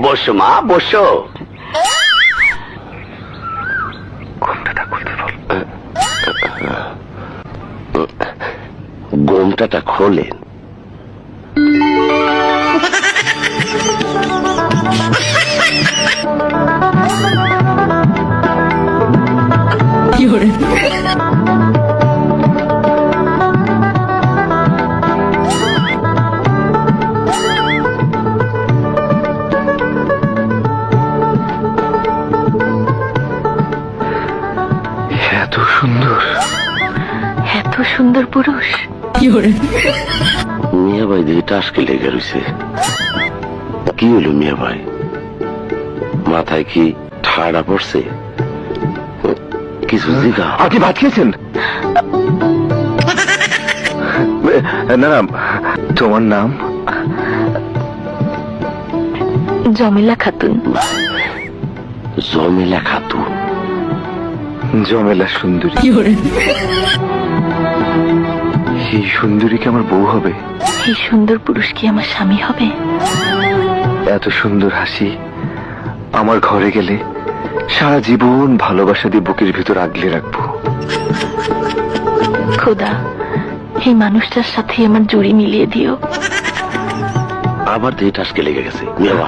বসো মা বসো। ঘোমটাটা খোলেন। এত সুন্দর, এত সুন্দর পুরুষ। মিয়া ভাই দিয়ে টাসকে লেগে রয়েছে। কি হলো মিয়া ভাই, মাথায় কি ঠাড়া পড়ছে? কিছু জিগা। আপনি ভাত খেয়েছেন? না না, তোমার নাম? জমিলা খাতুন। জমিলা খাতুন? জমেলা সুন্দরী। এই সুন্দরী কি আমার বউ হবে? এই সুন্দর পুরুষ কি আমার স্বামী হবে? এত সুন্দর হাসি আমার ঘরে গেলে সারা জীবন ভালোবাসা দিয়ে বুকের ভিতর আগলে রাখবো। খোদা, এই মানুষটার সাথে আমার জুড়ি মিলিয়ে দিও। আবার দিয়ে টাসকে লেগে গেছে মিয়া ভাই।